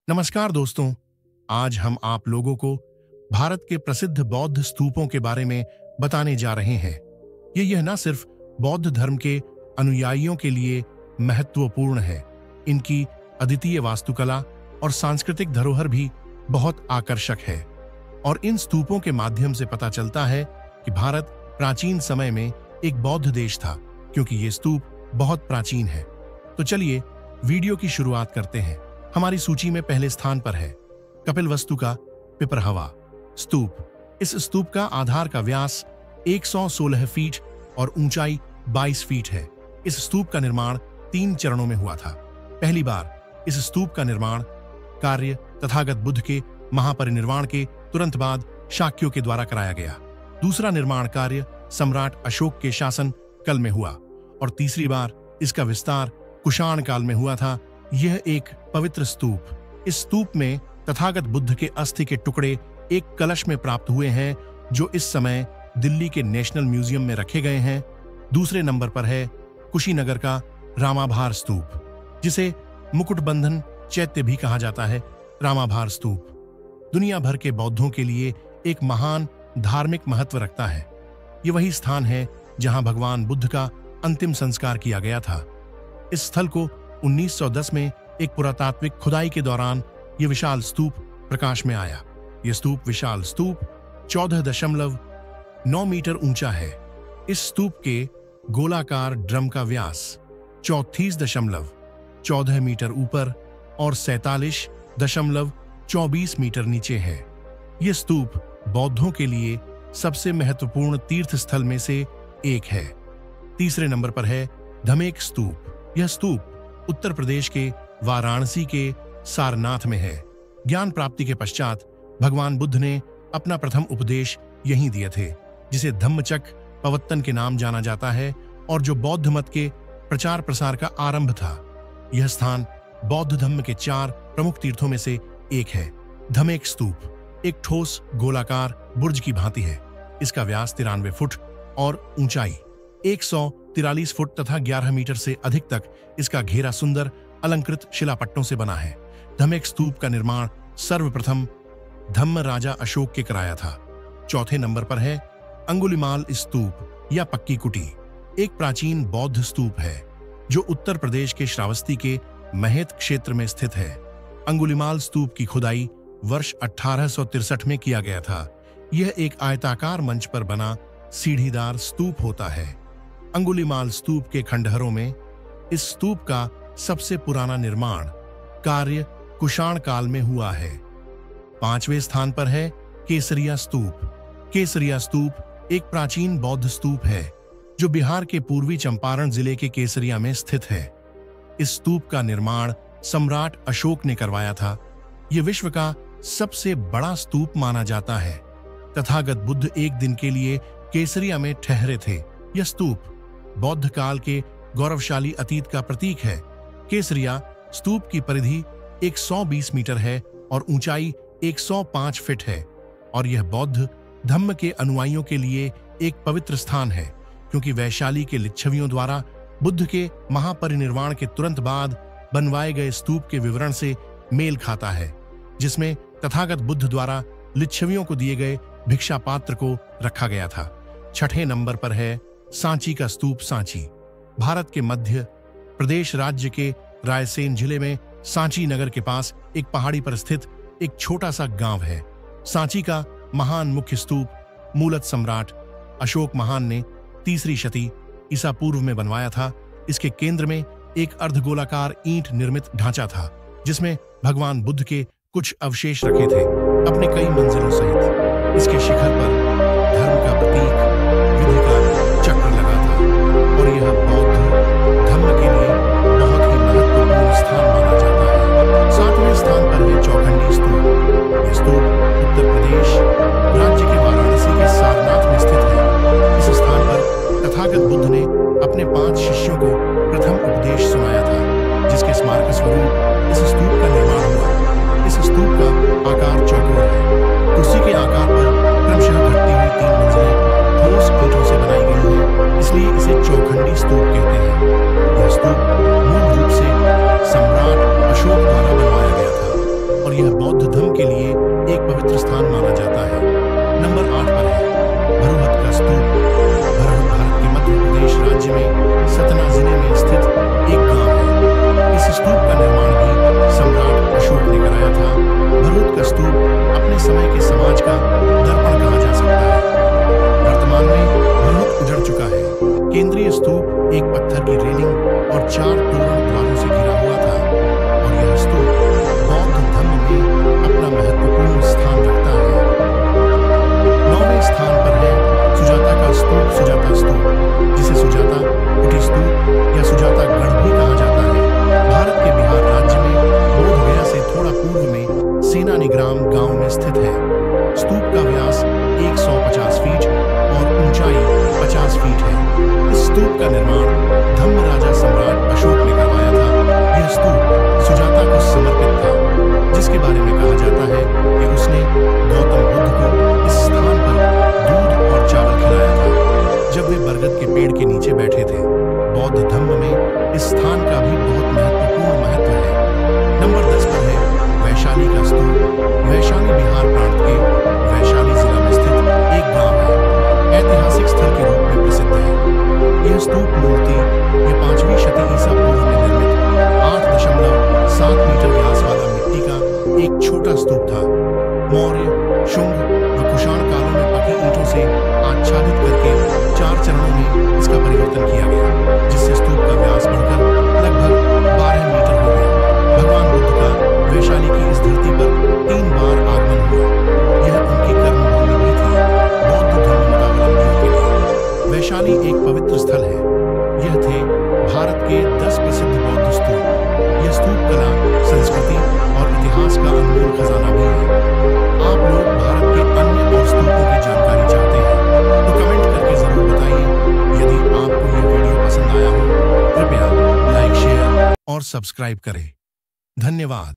नमस्कार दोस्तों, आज हम आप लोगों को भारत के प्रसिद्ध बौद्ध स्तूपों के बारे में बताने जा रहे हैं। यह न सिर्फ बौद्ध धर्म के अनुयायियों के लिए महत्वपूर्ण है, इनकी अद्वितीय वास्तुकला और सांस्कृतिक धरोहर भी बहुत आकर्षक है। और इन स्तूपों के माध्यम से पता चलता है कि भारत प्राचीन समय में एक बौद्ध देश था, क्योंकि ये स्तूप बहुत प्राचीन है। तो चलिए वीडियो की शुरुआत करते हैं। हमारी सूची में पहले स्थान पर है कपिलवस्तु का पिपरहवा स्तूप। इस स्तूप का आधार का व्यास 116 फीट और ऊंचाई 22 फीट है। इस स्तूप का निर्माण 3 चरणों में हुआ था। पहली बार इस स्तूप का निर्माण कार्य तथागत बुद्ध के महापरिनिर्वाण के तुरंत बाद शाक्यों के द्वारा कराया गया। दूसरा निर्माण कार्य सम्राट अशोक के शासन काल में हुआ और तीसरी बार इसका विस्तार कुषाण काल में हुआ था। यह एक पवित्र स्तूप। इस स्तूप में तथागत बुद्ध के अस्थि के टुकड़े एक कलश में प्राप्त हुए हैं, जो इस समय दिल्ली के नेशनल म्यूजियम में रखे गए हैं। दूसरे नंबर पर है कुशीनगर का रामाभार स्तूप, जिसे मुकुटबंधन चैत्य भी कहा जाता है। रामाभार स्तूप दुनिया भर के बौद्धों के लिए एक महान धार्मिक महत्व रखता है। यह वही स्थान है जहां भगवान बुद्ध का अंतिम संस्कार किया गया था। इस स्थल को 1910 में एक पुरातात्विक खुदाई के दौरान यह विशाल स्तूप प्रकाश में आया। यह विशाल स्तूप 14.9 मीटर ऊंचा है। इस स्तूप के गोलाकार ड्रम का व्यास 34.14 मीटर ऊपर और 47.24 मीटर नीचे है। यह स्तूप बौद्धों के लिए सबसे महत्वपूर्ण तीर्थ स्थल में से एक है। तीसरे नंबर पर है धमेक स्तूप। यह स्तूप उत्तर प्रदेश के वाराणसी के सारनाथ में है। ज्ञान प्राप्ति के पश्चात भगवान बुद्ध ने अपना प्रथम उपदेश यहीं दिए थे, जिसे धम्मचक्र प्रवर्तन के नाम जाना जाता है और जो बौद्ध मत के प्रचार प्रसार का आरंभ था। यह स्थान बौद्ध धर्म के 4 प्रमुख तीर्थों में से एक है। धमेक स्तूप एक ठोस गोलाकार बुर्ज की भांति है। इसका व्यास 93 फुट और ऊंचाई 143 फुट तथा 11 मीटर से अधिक तक इसका घेरा सुंदर अलंकृत शिलापट्टों से बना है। धमेक स्तूप का निर्माण सर्वप्रथम धम्म राजा अशोक के कराया था। चौथे नंबर पर है अंगुलिमाल स्तूप या पक्की कुटी। एक प्राचीन बौद्ध स्तूप है जो उत्तर प्रदेश के श्रावस्ती के महेत क्षेत्र में स्थित है। अंगुलिमाल स्तूप की खुदाई वर्ष 1863 में किया गया था। यह एक आयताकार मंच पर बना सीढ़ीदार स्तूप होता है। अंगुलिमाल स्तूप के खंडहरों में इस स्तूप का सबसे पुराना निर्माण कार्य कुषाण काल में हुआ है। 5वें स्थान पर है केसरिया स्तूप। केसरिया स्तूप एक प्राचीन बौद्ध स्तूप है जो बिहार के पूर्वी चंपारण जिले के केसरिया में स्थित है। इस स्तूप का निर्माण सम्राट अशोक ने करवाया था। यह विश्व का सबसे बड़ा स्तूप माना जाता है। तथागत बुद्ध एक दिन के लिए केसरिया में ठहरे थे। यह स्तूप बौद्ध काल के गौरवशाली अतीत का प्रतीक है। केसरिया स्तूप की परिधि 120 मीटर है और ऊंचाई 105 फीट है और यह बौद्ध धम्म के अनुयायियों के लिए एक पवित्र स्थान है, क्योंकि वैशाली के लिच्छवियों द्वारा बुद्ध के महापरिनिर्वाण के तुरंत बाद बनवाए गए स्तूप के विवरण से मेल खाता है, जिसमें तथागत बुद्ध द्वारा लिच्छवियों को दिए गए भिक्षा पात्र को रखा गया था। 6ठे नंबर पर है सांची का स्तूप। सांची भारत के मध्य प्रदेश राज्य के रायसेन जिले में सांची नगर के पास एक पहाड़ी पर स्थित एक छोटा सा गांव है। सांची का महान मुख्य स्तूप मूलत सम्राट अशोक महान ने 3री शती ईसा पूर्व में बनवाया था। इसके केंद्र में एक अर्धगोलाकार ईंट निर्मित ढांचा था, जिसमें भगवान बुद्ध के कुछ अवशेष रखे थे, अपने कई मंजिलों सहित। इसके शिखर पर धर्म का प्रतीक विधि का चक्र लगा था और यह बौद्ध धर्म के लिए बहुत ही महत्वपूर्ण स्थान माना जाता है। 7वें स्थान पर है चौखंडी स्तूप। यह स्तूप उत्तर प्रदेश राज्य के वाराणसी के सारनाथ में स्थित है। इस स्थान पर तथागत बुद्ध ने अपने 5 शिष्यों को प्रथम उपदेश सुनाया था, जिसके स्मारक स्वरूप इस स्तूप का निर्माण हुआ। इस स्तूप का आकार चौकोर है। कुर्सी के आकार पर क्रमशः घटती हुई 3 मंजिलें ठोस ईंटों से बनाई गई हैं, इसलिए इसे चौखंडी स्तूप कहते हैं। यह स्तूप मूल रूप से सम्राट यह बौद्ध धर्म के लिए एक पवित्र स्थान माना जाता है। नंबर 8 पर है भरूहत का स्तूप। भरूहत भारत के मध्य प्रदेश राज्य में सतना जिले में स्थित एक गांव है। इस स्तूप का निर्माण भी सम्राट अशोक ने कराया था। भरूहत का स्तूप अपने समय के समाज का दर्पण कहा जा सकता है। वर्तमान में भरूहत उजड़ चुका है। केंद्रीय स्तूप एक पत्थर की रेलिंग और 4 तोरण द्वारों से घिरा हुआ था और यह स्तूप बौद्ध धर्म में अपना महत्वपूर्ण स्थान रखता है। 9वें स्थान पर है सुजाता का स्तूप। सुजाता स्तूप, जिसे सुजाता कुटी स्तूप या सुजाता गढ़ भी कहा जाता है, भारत के बिहार राज्य में बोध गया से थोड़ा पूर्व में सेनानीग्राम गांव में स्थित है। स्तूप का व्यास 150 फीट और ऊंचाई 50 फीट है। इस स्तूप का निर्माण धम्मराजा सम्राट अशोक ने करवाया था। यह स्तूप सुजाता को समर्पित था, जिसके बारे में कहा जाता है कि उसने गौतम बुद्ध को इस स्थान पर दूध और चावल खिलाया था जब वे बरगद के पेड़ के नीचे बैठे थे। बौद्ध धर्म में इस स्थान का भी बहुत महत्वपूर्ण महत्व है। नंबर 10 पर है वैशाली का स्तूप। वैशाली बिहार प्रांत के वैशाली जिला में स्थित एक गांव है। ऐतिहासिक स्थल के रूप में प्रसिद्ध है। यह स्तूप मूर्ति 5वीं शती ईसा पूर्व में निर्मित 8.7 मीटर व्यास वाला मिट्टी का एक छोटा स्तूप था। मौर्य, शुंग व कुषाण कालों में पकी ईंटों से आच्छादित करके 4 चरणों में इसका परिवर्तन किया गया, जिससे स्तूप का व्यास बढ़कर लगभग 12 मीटर हो गया। भगवान बुद्ध का वैशाली की इस धरती पर 3 बार आगमन हुआ। यह उनकी कर्मभूमि भी थी बौद्ध धर्म मतावलंबियों के लिए। वैशाली एक पवित्र स्थल है। यह थे भारत के 10 प्रसिद्ध बौद्ध स्तूप। यह स्तूप कला, संस्कृति और इतिहास का अनमोल खजाना भी है। आप लोग भारत के अन्य और स्तूपों की जानकारी चाहते हैं तो कमेंट करके जरूर बताइए। यदि आपको यह वीडियो पसंद आया हो, कृपया लाइक, शेयर और सब्सक्राइब करें। धन्यवाद।